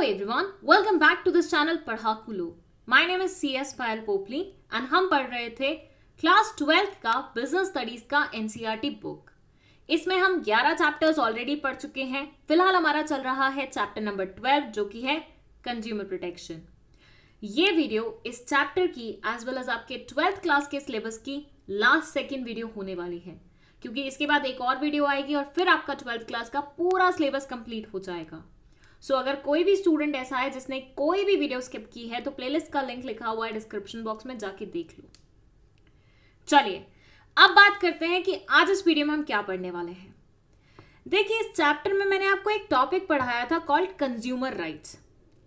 Hello everyone, welcome back to this channel पढ़ाकू लोग। My name is CS Payal Popli and हम पढ़ रहे थे क्लास 12th का बिजनेस स्टडीज का एनसीईआरटी बुक। इसमें हम 11 चैप्टर्स ऑलरेडी पढ़ चुके हैं। फिलहाल हमारा चल रहा है चैप्टर नंबर 12 जो कि है कंज्यूमर प्रोटेक्शन। ये वीडियो इस चैप्टर की एज वेल एज आपके 12th क्लास के सिलेबस की लास्ट सेकेंड वीडियो होने वाली है, क्योंकि इसके बाद एक और वीडियो आएगी और फिर आपका 12th क्लास का पूरा सिलेबस कंप्लीट हो जाएगा। सो अगर कोई भी स्टूडेंट ऐसा है जिसने कोई भी वीडियो स्किप की है तो प्लेलिस्ट का लिंक लिखा हुआ है डिस्क्रिप्शन बॉक्स में, जाके देख लो। चलिए अब बात करते हैं कि आज इस वीडियो में हम क्या पढ़ने वाले हैं। देखिए, इस चैप्टर में मैंने आपको एक टॉपिक पढ़ाया था कॉल्ड कंज्यूमर राइट्स,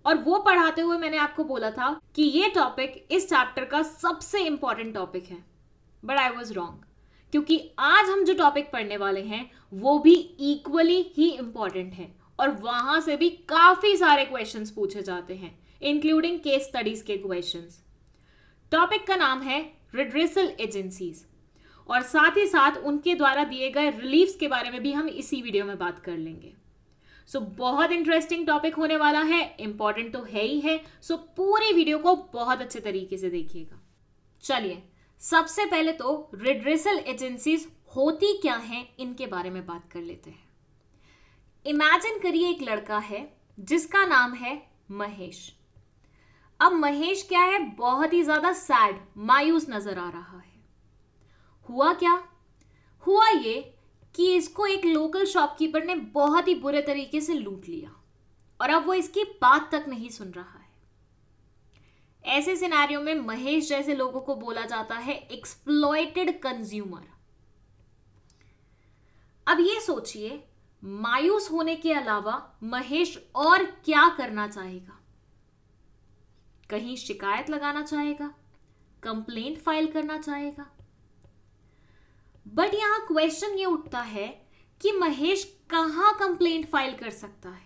और वो पढ़ाते हुए मैंने आपको बोला था कि ये टॉपिक इस चैप्टर का सबसे इंपॉर्टेंट टॉपिक है, बट आई वॉज रॉन्ग, क्योंकि आज हम जो टॉपिक पढ़ने वाले हैं वो भी इक्वली ही इंपॉर्टेंट है और वहां से भी काफी सारे क्वेश्चंस पूछे जाते हैं, इंक्लूडिंग केस स्टडीज के क्वेश्चंस। टॉपिक का नाम है रिड्रेसल एजेंसीज, और साथ ही साथ उनके द्वारा दिए गए रिलीफ्स के बारे में भी हम इसी वीडियो में बात कर लेंगे। सो बहुत इंटरेस्टिंग टॉपिक होने वाला है, इंपॉर्टेंट तो है ही है। सो पूरी वीडियो को बहुत अच्छे तरीके से देखिएगा। चलिए सबसे पहले तो रिड्रेसल एजेंसीज होती क्या हैं इनके बारे में बात कर लेते हैं। इमेजिन करिए एक लड़का है जिसका नाम है महेश। अब महेश क्या है, बहुत ही ज्यादा सैड, मायूस नजर आ रहा है। हुआ क्या? हुआ ये कि इसको एक लोकल शॉपकीपर ने बहुत ही बुरे तरीके से लूट लिया और अब वो इसकी बात तक नहीं सुन रहा है। ऐसे सिनेरियो में महेश जैसे लोगों को बोला जाता है एक्सप्लॉइटेड कंज्यूमर। अब ये सोचिए, मायूस होने के अलावा महेश और क्या करना चाहेगा? कहीं शिकायत लगाना चाहेगा, कंप्लेंट फाइल करना चाहेगा। बट यहां क्वेश्चन ये उठता है कि महेश कहां कंप्लेंट फाइल कर सकता है?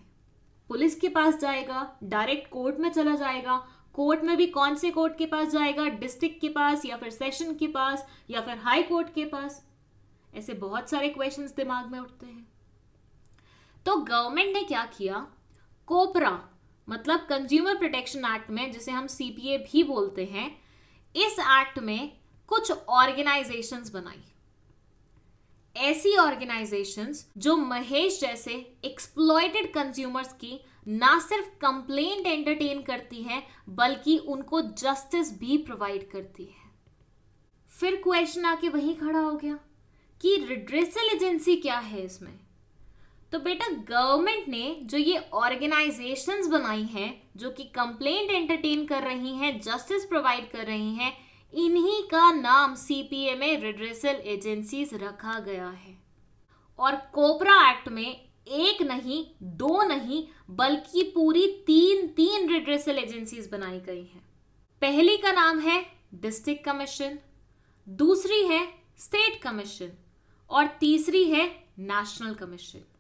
पुलिस के पास जाएगा, डायरेक्ट कोर्ट में चला जाएगा, कोर्ट में भी कौन से कोर्ट के पास जाएगा, डिस्ट्रिक्ट के पास या फिर सेशन के पास या फिर हाई कोर्ट के पास? ऐसे बहुत सारे क्वेश्चंस दिमाग में उठते हैं। तो गवर्नमेंट ने क्या किया, कोपरा मतलब कंज्यूमर प्रोटेक्शन एक्ट में, जिसे हम सीपीए भी बोलते हैं, इस एक्ट में कुछ ऑर्गेनाइजेशंस बनाई। ऐसी ऑर्गेनाइजेशंस जो महेश जैसे एक्सप्लॉइटेड कंज्यूमर्स की ना सिर्फ कंप्लेंट एंटरटेन करती हैं बल्कि उनको जस्टिस भी प्रोवाइड करती है। फिर क्वेश्चन आके वहीं खड़ा हो गया कि रिड्रेसल एजेंसी क्या है इसमें। तो बेटा, गवर्नमेंट ने जो ये ऑर्गेनाइजेशंस बनाई हैं जो कि कंप्लेंट एंटरटेन कर रही हैं, जस्टिस प्रोवाइड कर रही हैं, इन्हीं का नाम सीपीए में रिड्रेसल एजेंसीज रखा गया है। और कोपरा एक्ट में एक नहीं, दो नहीं, बल्कि पूरी तीन रिड्रेसल एजेंसीज बनाई गई हैं। पहली का नाम है डिस्ट्रिक्ट कमीशन, दूसरी है स्टेट कमीशन और तीसरी है नेशनल कमीशन।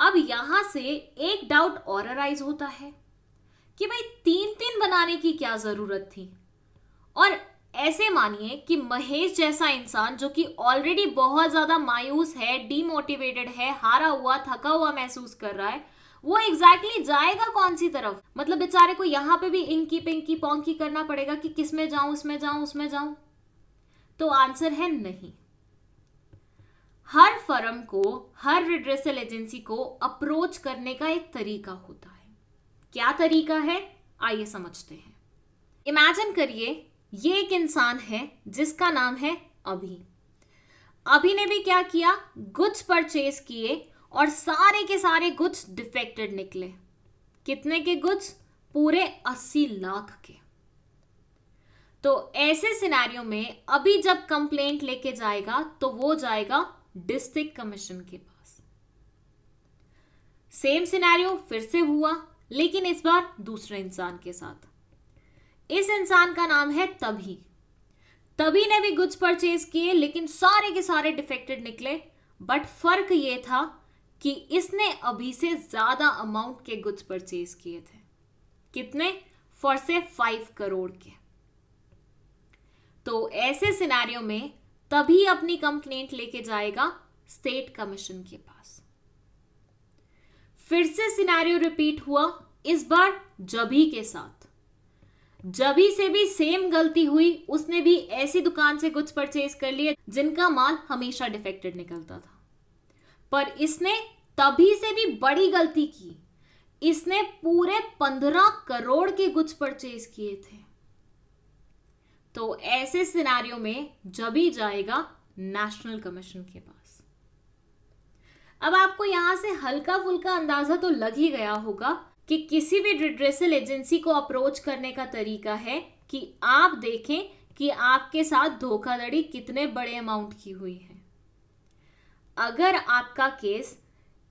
अब यहां से एक डाउट और अराइज होता है कि भाई तीन बनाने की क्या जरूरत थी? और ऐसे मानिए कि महेश जैसा इंसान जो कि ऑलरेडी बहुत ज्यादा मायूस है, डीमोटिवेटेड है, हारा हुआ, थका हुआ महसूस कर रहा है, वो एग्जैक्टली जाएगा कौन सी तरफ? मतलब बेचारे को यहां पे भी इंकी पिंकी पोंकी करना पड़ेगा कि किसमें जाऊं, उसमें जाऊं, उसमें जाऊं। तो आंसर है नहीं। हर फर्म को, हर रिड्रेसल एजेंसी को अप्रोच करने का एक तरीका होता है। क्या तरीका है, आइए समझते हैं। इमेजिन करिए ये एक इंसान है जिसका नाम है अभी। अभी ने भी क्या किया, गुड्स परचेज किए और सारे के सारे गुड्स डिफेक्टेड निकले। कितने के गुड्स? पूरे 80 लाख के। तो ऐसे सिनेरियो में अभी जब कंप्लेंट लेके जाएगा तो वो जाएगा डिस्ट्रिक्ट कमीशन के पास। सेम सिनेरियो फिर से हुआ, लेकिन इस बार दूसरे इंसान के साथ। इस इंसान का नाम है तभी। तभी ने भी गुड्स परचेज किए लेकिन सारे के सारे डिफेक्टेड निकले। बट फर्क ये था कि इसने अभी से ज्यादा अमाउंट के गुड्स परचेज किए थे। कितने? फॉर से 5 करोड़ के। तो ऐसे सिनेरियो में तभी अपनी कंप्लेंट लेके जाएगा स्टेट कमीशन के पास। फिर से सिनेरियो रिपीट हुआ इस बार जभी के साथ। जभी से भी सेम गलती हुई, उसने भी ऐसी दुकान से गुड्स परचेज कर लिए जिनका माल हमेशा डिफेक्टेड निकलता था, पर इसने तभी से भी बड़ी गलती की, इसने पूरे 15 करोड़ के गुड्स परचेज किए थे। तो ऐसे सिनेरियो में जभी जाएगा नेशनल कमीशन के पास। अब आपको यहां से हल्का फुल्का अंदाजा तो लग ही गया होगा कि किसी भी रिड्रेसल एजेंसी को अप्रोच करने का तरीका है कि आप देखें कि आपके साथ धोखाधड़ी कितने बड़े अमाउंट की हुई है। अगर आपका केस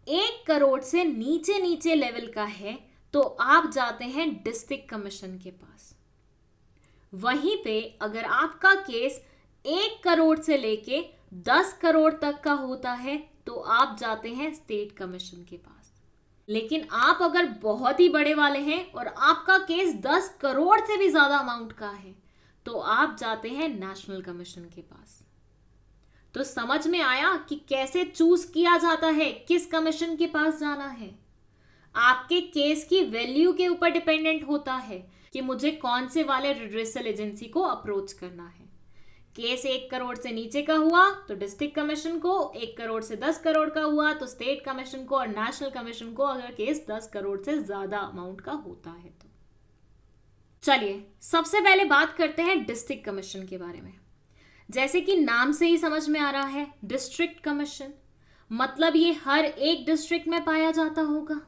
1 करोड़ से नीचे नीचे लेवल का है तो आप जाते हैं डिस्ट्रिक्ट कमीशन के पास। वहीं पे अगर आपका केस 1 करोड़ से लेके 10 करोड़ तक का होता है तो आप जाते हैं स्टेट कमीशन के पास। लेकिन आप अगर बहुत ही बड़े वाले हैं और आपका केस 10 करोड़ से भी ज्यादा अमाउंट का है तो आप जाते हैं नेशनल कमीशन के पास। तो समझ में आया कि कैसे चूज किया जाता है किस कमीशन के पास जाना है। आपके केस की वैल्यू के ऊपर डिपेंडेंट होता है कि मुझे कौन से वाले रिड्रेसल एजेंसी को अप्रोच करना है। केस 1 करोड़ से नीचे का हुआ तो डिस्ट्रिक्ट कमीशन को, 1 करोड़ से 10 करोड़ का हुआ तो स्टेट कमीशन को, और नेशनल कमीशन को अगर केस 10 करोड़ से ज्यादा अमाउंट का होता है तो। चलिए सबसे पहले बात करते हैं डिस्ट्रिक्ट कमीशन के बारे में। जैसे कि नाम से ही समझ में आ रहा है डिस्ट्रिक्ट कमीशन, मतलब ये हर एक डिस्ट्रिक्ट में पाया जाता होगा।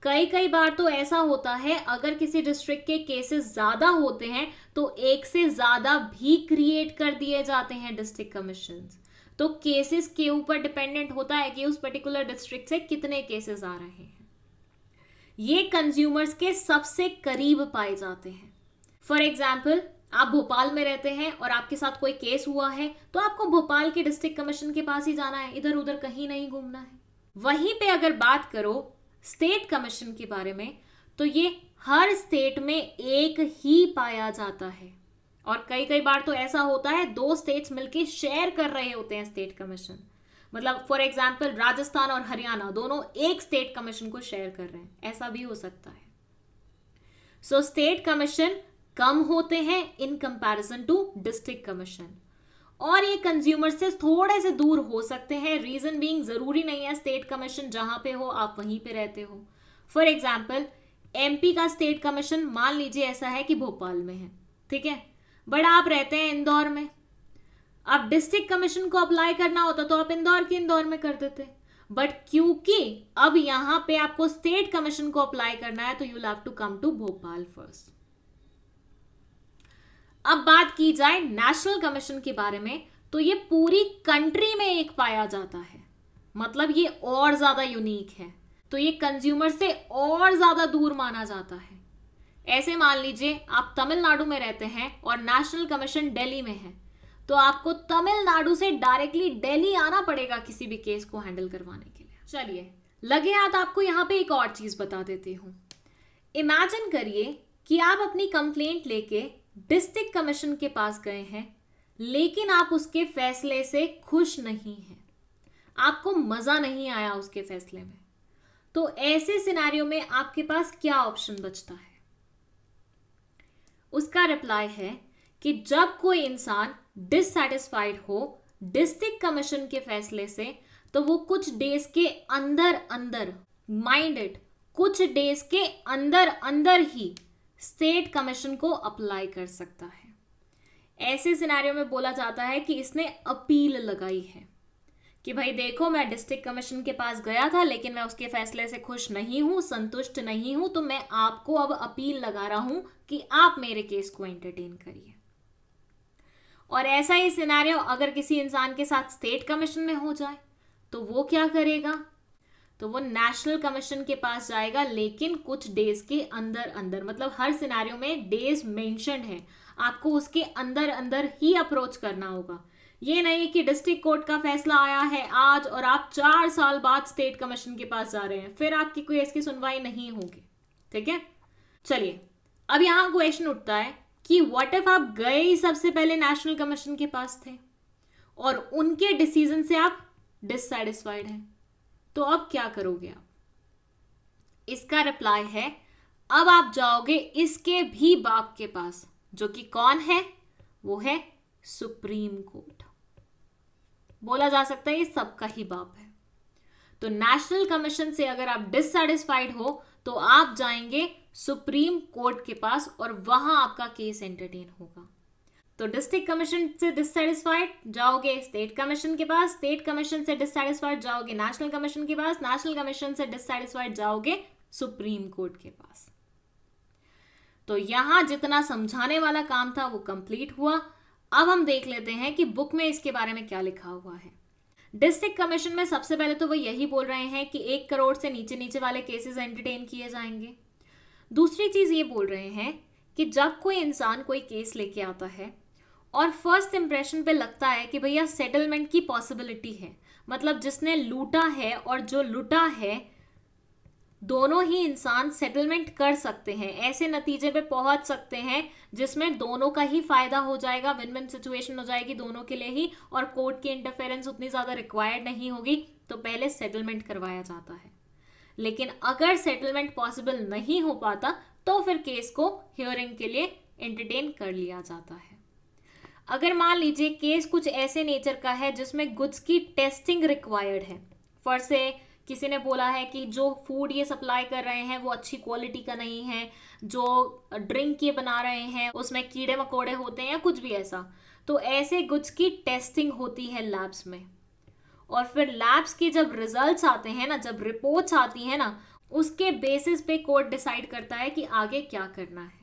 कई बार तो ऐसा होता है अगर किसी डिस्ट्रिक्ट के केसेस ज्यादा होते हैं तो एक से ज्यादा भी क्रिएट कर दिए जाते हैं डिस्ट्रिक्ट कमीशंस। तो केसेस के ऊपर डिपेंडेंट होता है कि उस पर्टिकुलर डिस्ट्रिक्ट से कितने केसेस आ रहे हैं। ये कंज्यूमर्स के सबसे करीब पाए जाते हैं। फॉर एग्जाम्पल, आप भोपाल में रहते हैं और आपके साथ कोई केस हुआ है तो आपको भोपाल के डिस्ट्रिक्ट कमीशन के पास ही जाना है, इधर उधर कहीं नहीं घूमना है। वहीं पे अगर बात करो स्टेट कमीशन के बारे में तो ये हर स्टेट में एक ही पाया जाता है, और कई बार तो ऐसा होता है 2 स्टेट्स मिलके शेयर कर रहे होते हैं स्टेट कमीशन। मतलब फॉर एग्जाम्पल राजस्थान और हरियाणा दोनों एक स्टेट कमीशन को शेयर कर रहे हैं, ऐसा भी हो सकता है। सो स्टेट कमीशन कम होते हैं in comparison to district commission, और ये कंज्यूमर से थोड़े से दूर हो सकते हैं। रीजन बीइंग जरूरी नहीं है स्टेट कमीशन जहां पे हो आप वहीं पे रहते हो। फॉर एग्जाम्पल एमपी का स्टेट कमीशन मान लीजिए ऐसा है कि भोपाल में है, ठीक है, बट आप रहते हैं इंदौर में। अब डिस्ट्रिक्ट कमीशन को अप्लाई करना होता तो आप इंदौर में कर देते, बट क्योंकि अब यहां पे आपको स्टेट कमीशन को अप्लाई करना है तो you will have to come to Bhopal first. अब बात की जाए नेशनल कमीशन के बारे में तो ये पूरी कंट्री में एक पाया जाता है, मतलब ये और ज्यादा यूनिक है, तो ये कंज्यूमर से और ज्यादा दूर माना जाता है। ऐसे मान लीजिए आप तमिलनाडु में रहते हैं और नेशनल कमीशन दिल्ली में है, तो आपको तमिलनाडु से डायरेक्टली दिल्ली आना पड़ेगा किसी भी केस को हैंडल करवाने के लिए। चलिए लगे हाथ आपको यहाँ पे एक और चीज बता देती हूँ। इमेजिन करिए कि आप अपनी कंप्लेंट लेके डिस्ट्रिक्ट कमीशन के पास गए हैं, लेकिन आप उसके फैसले से खुश नहीं हैं, आपको मजा नहीं आया उसके फैसले में। तो ऐसे सिनेरियो में आपके पास क्या ऑप्शन बचता है? उसका रिप्लाई है कि जब कोई इंसान डिससैटिस्फाइड हो डिस्ट्रिक्ट कमीशन के फैसले से तो वो कुछ डेज के अंदर माइंड इट, कुछ डेज के अंदर ही स्टेट कमीशन को अप्लाई कर सकता है। ऐसे सिनेरियो में बोला जाता है कि इसने अपील लगाई है कि भाई देखो मैं डिस्ट्रिक्ट कमीशन के पास गया था लेकिन मैं उसके फैसले से खुश नहीं हूं, संतुष्ट नहीं हूं, तो मैं आपको अब अपील लगा रहा हूं कि आप मेरे केस को एंटरटेन करिए। और ऐसा ही सिनेरियो अगर किसी इंसान के साथ स्टेट कमीशन में हो जाए तो वो क्या करेगा? तो वो नेशनल कमीशन के पास जाएगा, लेकिन कुछ डेज के अंदर, मतलब हर सिनेरियो में डेज मेंशन्ड है, आपको उसके अंदर ही अप्रोच करना होगा। ये नहीं कि डिस्ट्रिक्ट कोर्ट का फैसला आया है आज और आप 4 साल बाद स्टेट कमीशन के पास जा रहे हैं, फिर आपकी कोई इसकी सुनवाई नहीं होगी। ठीक है, चलिए अब यहां क्वेश्चन उठता है कि व्हाट इफ आप गए ही सबसे पहले नेशनल कमीशन के पास थे और उनके डिसीजन से आप डिससैटिस्फाइड हैं, तो अब क्या करोगे आप? इसका रिप्लाई है अब आप जाओगे इसके भी बाप के पास, जो कि कौन है, वो है सुप्रीम कोर्ट। बोला जा सकता है ये सबका ही बाप है। तो नेशनल कमीशन से अगर आप डिससैटिस्फाइड हो तो आप जाएंगे सुप्रीम कोर्ट के पास और वहां आपका केस एंटरटेन होगा। तो डिस्ट्रिक्ट कमीशन से डिससैटिस्फाइड जाओगे स्टेट कमीशन के पास, स्टेट कमीशन से डिससैटिस्फाइड जाओगे नेशनल कमीशन के पास, नेशनल कमीशन से डिससैटिस्फाइड जाओगे सुप्रीम कोर्ट के पास। तो यहां जितना समझाने वाला काम था वो कंप्लीट हुआ। अब हम देख लेते हैं कि बुक में इसके बारे में क्या लिखा हुआ है। डिस्ट्रिक्ट कमीशन में सबसे पहले तो वो यही बोल रहे हैं कि 1 करोड़ से नीचे नीचे वाले केसेस एंटरटेन किए जाएंगे। दूसरी चीज ये बोल रहे हैं कि जब कोई इंसान कोई केस लेके आता है और फर्स्ट इंप्रेशन पे लगता है कि भैया सेटलमेंट की पॉसिबिलिटी है, मतलब जिसने लूटा है और जो लुटा है दोनों ही इंसान सेटलमेंट कर सकते हैं, ऐसे नतीजे पे पहुंच सकते हैं जिसमें दोनों का ही फायदा हो जाएगा, विन विन सिचुएशन हो जाएगी दोनों के लिए ही, और कोर्ट की इंटरफेरेंस उतनी ज्यादा रिक्वायर्ड नहीं होगी, तो पहले सेटलमेंट करवाया जाता है। लेकिन अगर सेटलमेंट पॉसिबल नहीं हो पाता तो फिर केस को हियरिंग के लिए एंटरटेन कर लिया जाता है। अगर मान लीजिए केस कुछ ऐसे नेचर का है जिसमें गुड्स की टेस्टिंग रिक्वायर्ड है, फॉर से किसी ने बोला है कि जो फूड ये सप्लाई कर रहे हैं वो अच्छी क्वालिटी का नहीं है, जो ड्रिंक ये बना रहे हैं उसमें कीड़े मकोड़े होते हैं या कुछ भी ऐसा, तो ऐसे गुड्स की टेस्टिंग होती है लैब्स में। और फिर लैब्स के जब रिजल्ट्स आते हैं ना, जब रिपोर्ट्स आती है ना, उसके बेसिस पे कोर्ट डिसाइड करता है कि आगे क्या करना है।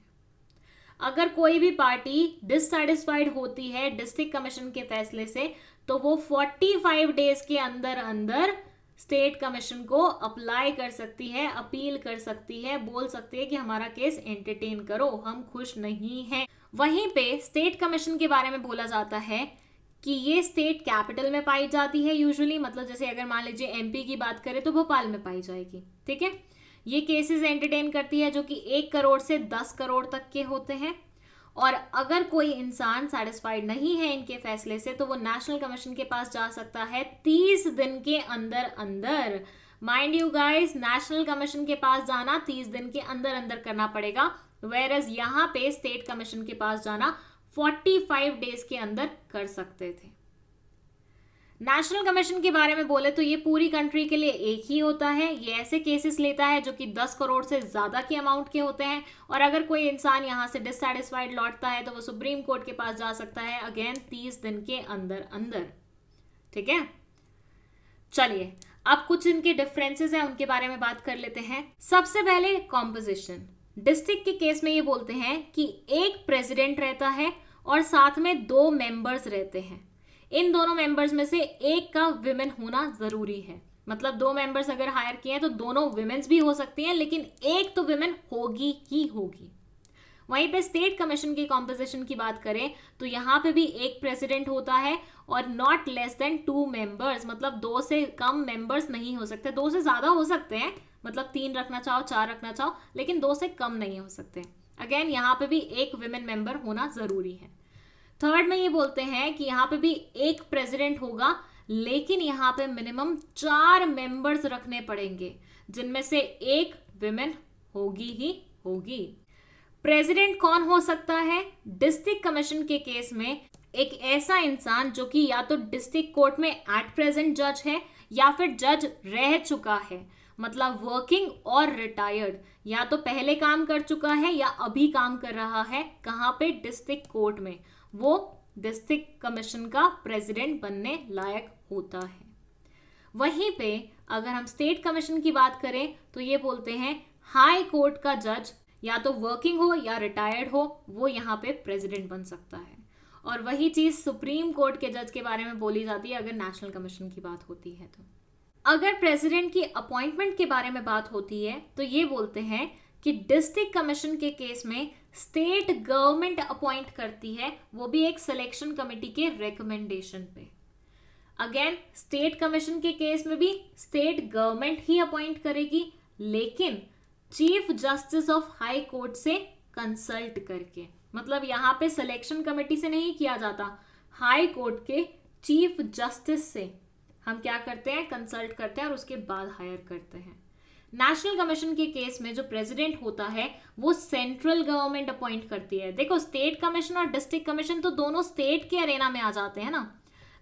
अगर कोई भी पार्टी डिससैटिस्फाइड होती है डिस्ट्रिक्ट कमीशन के फैसले से तो वो 45 डेज के अंदर अंदर स्टेट कमीशन को अप्लाई कर सकती है, अपील कर सकती है, बोल सकती है कि हमारा केस एंटरटेन करो, हम खुश नहीं हैं। वहीं पे स्टेट कमीशन के बारे में बोला जाता है कि ये स्टेट कैपिटल में पाई जाती है यूजुअली, मतलब जैसे अगर मान लीजिए एमपी की बात करें तो भोपाल में पाई जाएगी, ठीक है। ये केसेस एंटरटेन करती है जो कि 1 करोड़ से 10 करोड़ तक के होते हैं। और अगर कोई इंसान सेटिस्फाइड नहीं है इनके फैसले से तो वो नेशनल कमीशन के पास जा सकता है 30 दिन के अंदर अंदर। Mind you guys, national commission के पास जाना 30 दिन के अंदर अंदर करना पड़ेगा, वेयर एज यहाँ पे स्टेट कमीशन के पास जाना 45 डेज के अंदर कर सकते थे। नेशनल कमीशन के बारे में बोले तो ये पूरी कंट्री के लिए एक ही होता है। ये ऐसे केसेस लेता है जो कि 10 करोड़ से ज्यादा के अमाउंट के होते हैं। और अगर कोई इंसान यहाँ से डिससैटिस्फाइड लौटता है तो वो सुप्रीम कोर्ट के पास जा सकता है अगेन 30 दिन के अंदर अंदर, ठीक है। चलिए अब कुछ इनके डिफरेंसेस हैं उनके बारे में बात कर लेते हैं। सबसे पहले कॉम्पोजिशन। डिस्ट्रिक्ट के केस में ये बोलते हैं कि एक प्रेसिडेंट रहता है और साथ में 2 मेंबर्स रहते हैं। इन दोनों मेंबर्स में से एक का विमेन होना जरूरी है, मतलब 2 मेंबर्स अगर हायर किए हैं तो दोनों विमेन्स भी हो सकती हैं, लेकिन एक तो विमेन होगी ही होगी। वहीं पे स्टेट कमीशन की कॉम्पोजिशन की बात करें तो यहाँ पे भी एक प्रेसिडेंट होता है और नॉट लेस देन 2 मेंबर्स, मतलब 2 से कम मेंबर्स नहीं हो सकते। 2 से ज्यादा हो सकते हैं, मतलब 3 रखना चाहो 4 रखना चाहो, लेकिन 2 से कम नहीं हो सकते। अगेन यहाँ पे भी एक विमेन मेंबर होना जरूरी है। थर्ड में ये बोलते हैं कि यहाँ पे भी एक प्रेसिडेंट होगा, लेकिन यहाँ पे मिनिमम 4 मेंबर्स रखने पड़ेंगे जिनमें से एक विमेन होगी ही होगी। प्रेसिडेंट कौन हो सकता है? डिस्ट्रिक्ट कमीशन के केस में एक ऐसा इंसान जो कि या तो डिस्ट्रिक्ट कोर्ट में एट प्रेजेंट जज है या फिर जज रह चुका है, मतलब वर्किंग और रिटायर्ड, या तो पहले काम कर चुका है या अभी काम कर रहा है। कहाँ पे? डिस्ट्रिक्ट कोर्ट में। वो डिस्ट्रिक्ट कमीशन का प्रेसिडेंट बनने लायक होता है। वहीं पे अगर हम स्टेट कमीशन की बात करें तो ये बोलते हैं हाई कोर्ट का जज या तो वर्किंग हो या रिटायर्ड हो, वो यहाँ पे प्रेसिडेंट बन सकता है। और वही चीज सुप्रीम कोर्ट के जज के बारे में बोली जाती है अगर नेशनल कमीशन की बात होती है। तो अगर प्रेसिडेंट की अपॉइंटमेंट के बारे में बात होती है तो ये बोलते हैं कि डिस्ट्रिक्ट कमीशन के केस में स्टेट गवर्नमेंट अपॉइंट करती है, वो भी एक सिलेक्शन कमेटी के रिकमेंडेशन पे। अगेन स्टेट कमीशन के केस में भी स्टेट गवर्नमेंट ही अपॉइंट करेगी, लेकिन chief justice of high court से कंसल्ट करके, मतलब यहाँ पे सिलेक्शन कमेटी से नहीं किया जाता, हाई कोर्ट के चीफ जस्टिस से हम क्या करते हैं? कंसल्ट करते हैं और उसके बाद हायर करते हैं। नेशनल कमीशन के केस में जो प्रेसिडेंट होता है वो सेंट्रल गवर्नमेंट अपॉइंट करती है। देखो, स्टेट कमीशन और डिस्ट्रिक्ट कमीशन तो दोनों स्टेट के अरेना में आ जाते हैं ना,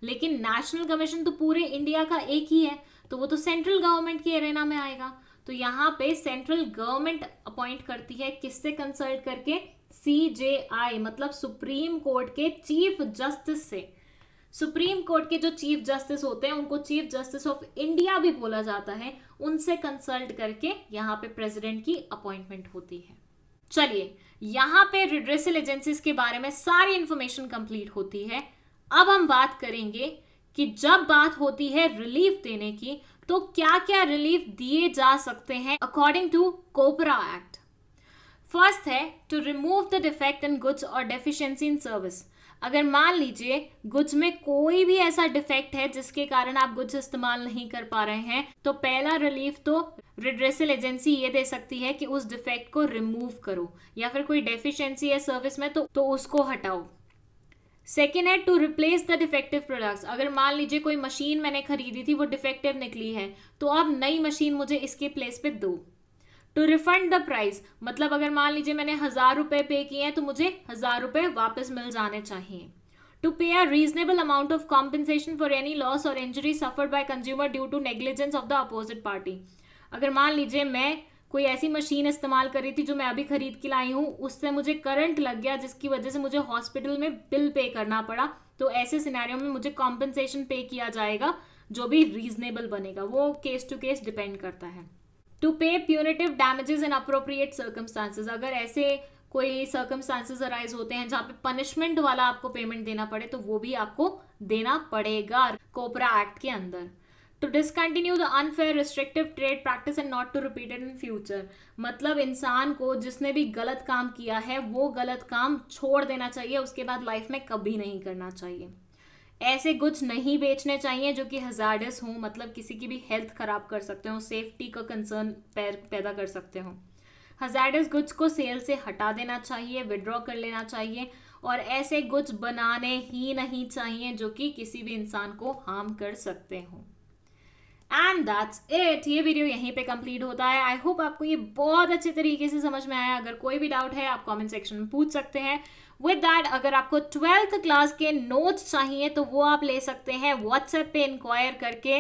लेकिन नेशनल कमीशन तो पूरे इंडिया का एक ही है, तो वो तो सेंट्रल गवर्नमेंट के अरेना में आएगा। तो यहाँ पे सेंट्रल गवर्नमेंट अपॉइंट करती है, किससे कंसल्ट करके? CJI, मतलब सुप्रीम कोर्ट के चीफ जस्टिस से। सुप्रीम कोर्ट के जो चीफ जस्टिस होते हैं उनको चीफ जस्टिस ऑफ इंडिया भी बोला जाता है, उनसे कंसल्ट करके यहाँ पे प्रेसिडेंट की अपॉइंटमेंट होती है। चलिए, यहाँ पे रिड्रेसल एजेंसीज के बारे में सारी इंफॉर्मेशन कंप्लीट होती है। अब हम बात करेंगे कि जब बात होती है रिलीफ देने की, तो क्या क्या रिलीफ दिए जा सकते हैं according to COPRA act. First है to remove the defect in goods और डेफिशिएंसी इन सर्विस। अगर मान लीजिए गुड्स में कोई भी ऐसा डिफेक्ट है जिसके कारण आप गुड्स इस्तेमाल नहीं कर पा रहे हैं, तो पहला रिलीफ तो रिड्रेसल एजेंसी ये दे सकती है कि उस डिफेक्ट को रिमूव करो, या फिर कोई डेफिशिएंसी है सर्विस में तो उसको हटाओ। सेकेंड है to replace the defective products. अगर मान लीजिए कोई मशीन मैंने खरीदी थी, वो डिफेक्टिव निकली है, तो अब नई मशीन मुझे इसके प्लेस पे दो। टू रिफंड द प्राइस, मतलब अगर मान लीजिए मैंने 1000 रुपए पे किए हैं तो मुझे 1000 रुपए वापस मिल जाने चाहिए। To pay a reasonable amount of compensation for any loss और injury suffered by consumer due to negligence of the opposite party. अगर मान लीजिए मैं कोई ऐसी मशीन इस्तेमाल कर रही थी जो मैं अभी खरीद के लाई हूँ, उससे मुझे करंट लग गया जिसकी वजह से मुझे हॉस्पिटल में बिल पे करना पड़ा, तो ऐसे सिनेरियो में मुझे कॉम्पेंसेशन पे किया जाएगा जो भी रीजनेबल बनेगा, वो केस टू केस डिपेंड करता है। टू पे punitive damages in appropriate circumstances. अगर ऐसे कोई सर्कमस्टांसेस अराइज होते हैं जहाँ पे पनिशमेंट वाला आपको पेमेंट देना पड़े, तो वो भी आपको देना पड़ेगा कोपरा एक्ट के अंदर। To discontinue the unfair restrictive trade practice and not to repeat it in future. मतलब इंसान को जिसने भी गलत काम किया है वो गलत काम छोड़ देना चाहिए, उसके बाद लाइफ में कभी नहीं करना चाहिए। ऐसे गुड्स नहीं बेचने चाहिए जो कि हजार्डस हों, मतलब किसी की भी हेल्थ खराब कर सकते हो, सेफ्टी का कंसर्न पैदा कर सकते हो। हजार्डस गुड्स को सेल से हटा देना चाहिए, विड्रॉ कर लेना चाहिए, और ऐसे गुड्स बनाने ही नहीं चाहिए जो कि किसी भी इंसान को हार्म कर सकते हो। And that's it. ये वीडियो यहीं पे कंप्लीट होता है। आई होप आपको ये बहुत अच्छे तरीके से समझ में आया। अगर कोई भी डाउट है आप कमेंट सेक्शन में पूछ सकते हैं। विद दैट, अगर आपको 12th क्लास के नोट्स चाहिए तो वो आप ले सकते हैं व्हाट्सएप पे इंक्वायर करके।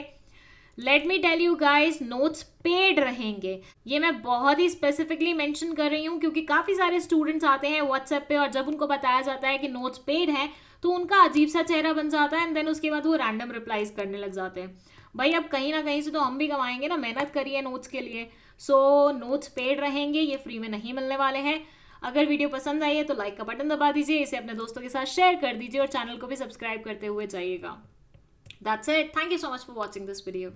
Let me tell you guys, notes paid रहेंगे। ये मैं बहुत ही स्पेसिफिकली मेंशन कर रही हूँ क्योंकि काफी सारे स्टूडेंट्स आते हैं व्हाट्सएप पे, और जब उनको बताया जाता है कि नोट्स पेड हैं तो उनका अजीब सा चेहरा बन जाता है, एंड देन उसके बाद वो रैंडम रिप्लाईज करने लग जाते हैं। भाई अब कहीं ना कहीं से तो हम भी कमाएंगे ना, मेहनत करिए नोट्स के लिए। सो नोट्स पेड रहेंगे, ये फ्री में नहीं मिलने वाले हैं। अगर वीडियो पसंद आई है तो लाइक का बटन दबा दीजिए, इसे अपने दोस्तों के साथ शेयर कर दीजिए और चैनल को भी सब्सक्राइब करते हुए जाइएगा। That's it. Thank you so much for watching this video.